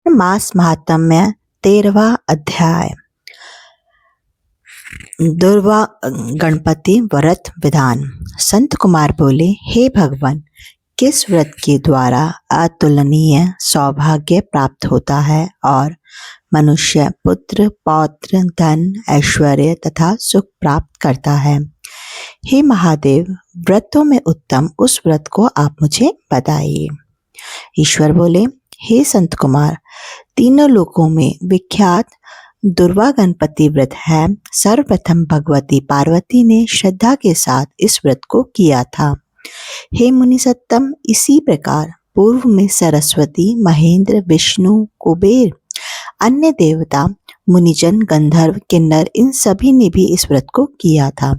मास महात्म्य 13वां अध्याय। दुर्वा गणपति व्रत विधान। संत कुमार बोले, हे भगवान, किस व्रत के द्वारा अतुलनीय सौभाग्य प्राप्त होता है और मनुष्य पुत्र पौत्र धन ऐश्वर्य तथा सुख प्राप्त करता है? हे महादेव, व्रतों में उत्तम उस व्रत को आप मुझे बताइए। ईश्वर बोले, हे संत कुमार, तीनों लोकों में विख्यात दुर्वा गणपति व्रत है। सर्वप्रथम भगवती पार्वती ने श्रद्धा के साथ इस व्रत को किया था। हे मुनि सत्तम, इसी प्रकार पूर्व में सरस्वती, महेंद्र, विष्णु, कुबेर, अन्य देवता, मुनिजन, गंधर्व, किन्नर, इन सभी ने भी इस व्रत को किया था।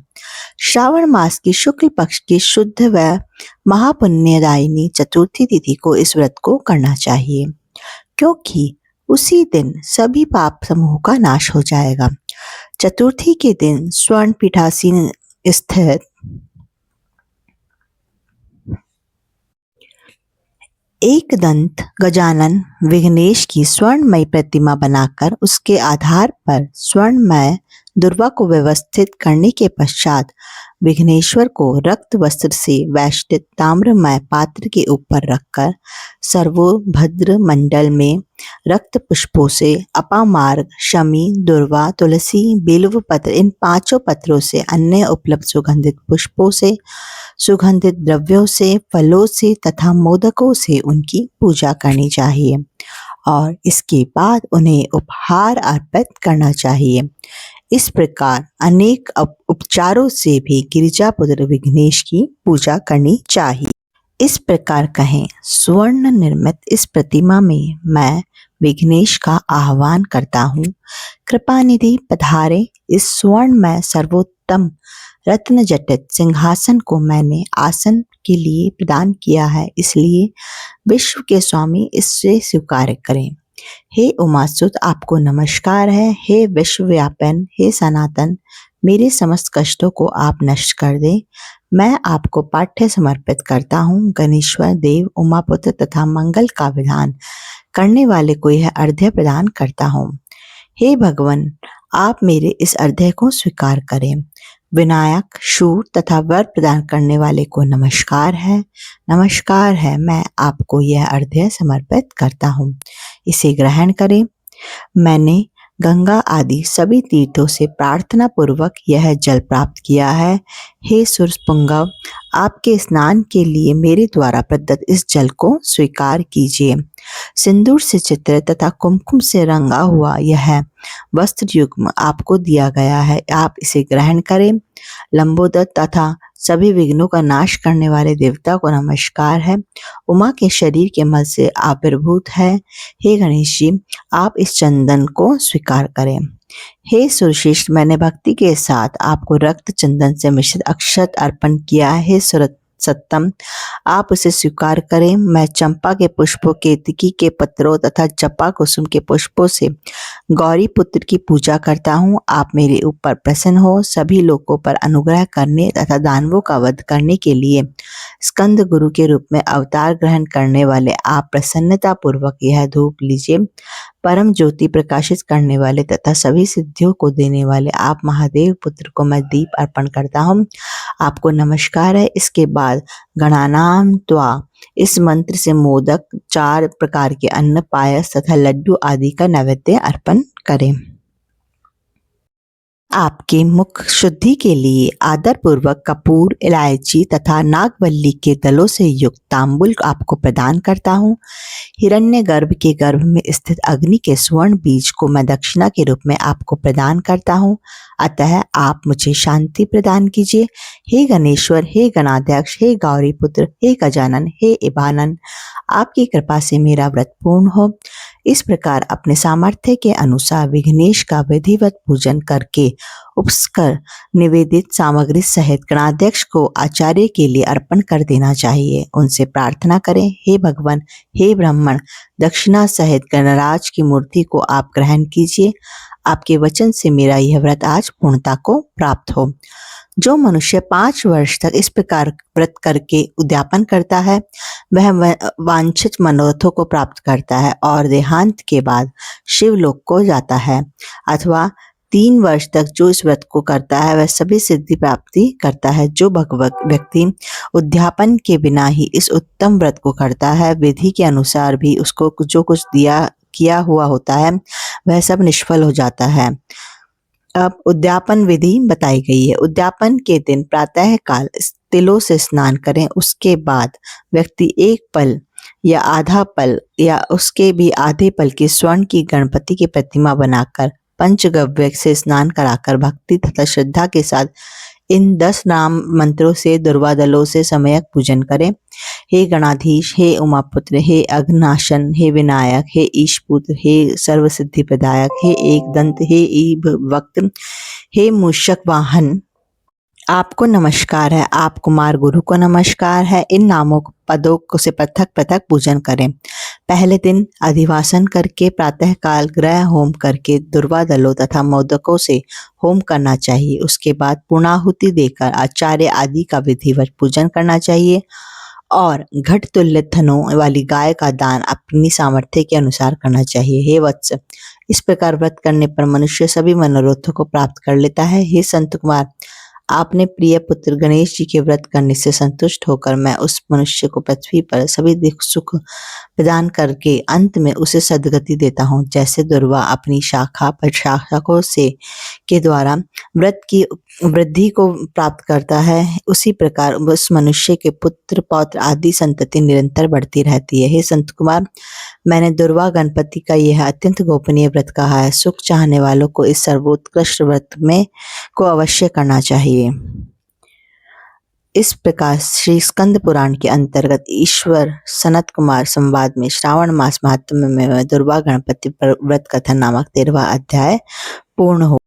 श्रावण मास की शुक्ल पक्ष की शुद्ध व महापुण्यदायिनी चतुर्थी तिथि को इस व्रत को करना चाहिए, क्योंकि उसी दिन सभी पाप समूह का नाश हो जाएगा। चतुर्थी के दिन स्वर्ण पीठासीन स्थित एक दंत गजानन विघ्नेश की स्वर्णमय प्रतिमा बनाकर उसके आधार पर स्वर्णमय दुर्वा को व्यवस्थित करने के पश्चात विघ्नेश्वर को रक्त वस्त्र से वैष्टित ताम्रमय पात्र के ऊपर रखकर सर्वोभद्र मंडल में रक्त पुष्पों से अपामार्ग, शमी, दुर्वा, तुलसी, बिल्व पत्र, इन पांचों पत्रों से, अन्य उपलब्ध सुगंधित पुष्पों से, सुगंधित द्रव्यों से, फलों से तथा मोदकों से उनकी पूजा करनी चाहिए और इसके बाद उन्हें उपहार अर्पित करना चाहिए। इस प्रकार अनेक उपचारों से भी गिरिजापुत्र विघ्नेश की पूजा करनी चाहिए। इस प्रकार कहें, स्वर्ण निर्मित इस प्रतिमा में मैं विघ्नेश का आह्वान करता हूँ। कृपानिधि पधारे। इस स्वर्णमय सर्वोत्तम रत्न जटित सिंहासन को मैंने आसन के लिए प्रदान किया है, इसलिए विश्व के स्वामी इससे स्वीकार करें। हे उमासुत, आपको नमस्कार है। हे विश्वव्यापन, हे सनातन, मेरे समस्त कष्टों को आप नष्ट कर दें। मैं आपको पाठ्य समर्पित करता हूँ। गणेश्वर देव, उमापुत्र तथा मंगल का विधान करने वाले को यह अर्घ्य प्रदान करता हूँ। हे भगवान, आप मेरे इस अर्घ्य को स्वीकार करें। विनायक, शूर तथा वर प्रदान करने वाले को नमस्कार है। नमस्कार है, मैं आपको यह अर्घ्य समर्पित करता हूँ, इसे ग्रहण करें। मैंने गंगा आदि सभी तीर्थों से प्रार्थना पूर्वक यह जल प्राप्त किया है। हे सुरपुंगव, आपके स्नान के लिए मेरे द्वारा प्रदत्त इस जल को स्वीकार कीजिए। सिंदूर से चित्र तथा कुमकुम से रंगा हुआ यह वस्त्र युग्म आपको दिया गया है, आप इसे ग्रहण करें। लंबोदर तथा सभी विघ्नों का नाश करने वाले देवता को नमस्कार है। उमा के शरीर के मल से आविर्भूत है। हे गणेश जी, आप इस चंदन को स्वीकार करें। हे सुरश्रेष्ठ, मैंने भक्ति के साथ आपको रक्त चंदन से मिश्रित अक्षत अर्पण किया है। हे सत्तम, आप उसे स्वीकार करें। मैं चंपा के पुष्पों, केतकी के पत्रों तथा जपा कुसुम के पुष्पों से गौरी पुत्र की पूजा करता हूँ। आप मेरे ऊपर प्रसन्न हो। सभी लोगों पर अनुग्रह करने तथा दानवों का वध करने के लिए स्कंद गुरु के रूप में अवतार ग्रहण करने वाले आप प्रसन्नता पूर्वक यह धूप लीजिए। परम ज्योति प्रकाशित करने वाले तथा सभी सिद्धियों को देने वाले आप महादेव पुत्र को मैं दीप अर्पण करता हूँ, आपको नमस्कार है। इसके बाद गणानाम त्वा इस मंत्र से मोदक, 4 प्रकार के अन्न, पायस तथा लड्डू आदि का नैवेद्य अर्पण करें। आपके मुख शुद्धि के लिए आदर पूर्वक कपूर, इलायची तथा नागवल्ली के दलों से युक्त तांबुल आपको प्रदान करता हूँ। हिरण्यगर्भ के गर्भ में स्थित अग्नि के स्वर्ण बीज को मैं दक्षिणा के रूप में आपको प्रदान करता हूँ, अतः आप मुझे शांति प्रदान कीजिए। हे गणेश्वर, हे गणाध्यक्ष, हे गौरी पुत्र, हे गजानन, हे इबानन, आपकी कृपा से मेरा व्रत पूर्ण हो। इस प्रकार अपने सामर्थ्य के अनुसार विघ्नेश का विधिवत पूजन करके उपस्कर निवेदित सामग्री सहित गणाध्यक्ष को आचार्य के लिए अर्पण कर देना चाहिए। उनसे प्रार्थना करें, हे भगवान, हे ब्राह्मण, दक्षिणा सहित गणराज की मूर्ति को आप ग्रहण कीजिए। आपके वचन से मेरा यह व्रत आज पूर्णता को प्राप्त हो। जो मनुष्य 5 वर्ष तक इस प्रकार व्रत करके उद्यापन करता है, वह वांछित मनोरथों को प्राप्त करता है और देहांत के बाद शिवलोक को जाता है। अथवा 3 वर्ष तक जो इस व्रत को करता है, वह सभी सिद्धि प्राप्ति करता है। जो व्यक्ति उद्यापन के बिना ही इस उत्तम व्रत को करता है, विधि के अनुसार भी उसको जो कुछ किया हुआ होता है, वह सब निष्फल हो जाता है। अब उद्यापन विधि बताई गई है। उद्यापन के दिन प्रातः काल तिलों से स्नान करें। उसके बाद व्यक्ति 1 पल या आधा पल या उसके भी आधे पल की स्वर्ण की गणपति की प्रतिमा बनाकर पंचगव्य से स्नान कराकर भक्ति तथा श्रद्धा के साथ इन 10 नाम मंत्रों से दुर्वादलों से सम्यक पूजन करें। हे गणाधीश, हे उमापुत्र, हे अघनाशन, हे विनायक, हे ईशपुत्र, हे सर्वसिद्धि प्रदायक, हे एकदंत, हे वक्त, हे मूषक वाहन, आपको नमस्कार है। आप कुमार गुरु को नमस्कार है। इन नामों पदों को से पृथक पृथक पूजन करें। पहले दिन अधिवासन करके प्रातः काल ग्रह होम करके दुर्वादलों तथा मोदकों से होम करना चाहिए। उसके बाद पूर्णाहुति देकर आचार्य आदि का विधिवत पूजन करना चाहिए और घट तुल्य थनों वाली गाय का दान अपनी सामर्थ्य के अनुसार करना चाहिए। हे वत्स, इस प्रकार व्रत करने पर मनुष्य सभी मनोरथों को प्राप्त कर लेता है। हे संत कुमार, आपने प्रिय पुत्र गणेश जी के व्रत करने से संतुष्ट होकर मैं उस मनुष्य को पृथ्वी पर सभी दुख सुख प्रदान करके अंत में उसे सद्गति देता हूँ। जैसे दुर्वा अपनी शाखा प्रशाखों से के द्वारा व्रत की वृद्धि को प्राप्त करता है, उसी प्रकार उस मनुष्य के पुत्र पौत्र आदि संतति निरंतर बढ़ती रहती है। हे संत कुमार, मैंने दुर्वा गणपति का यह अत्यंत गोपनीय व्रत कहा है। सुख चाहने वालों को इस सर्वोत्कृष्ट व्रत में को अवश्य करना चाहिए। इस प्रकार श्री स्कंद पुराण के अंतर्गत ईश्वर सनत कुमार संवाद में श्रावण मास महात्म्य में दुर्वा गणपति व्रत कथन नामक 13वां अध्याय पूर्ण हो।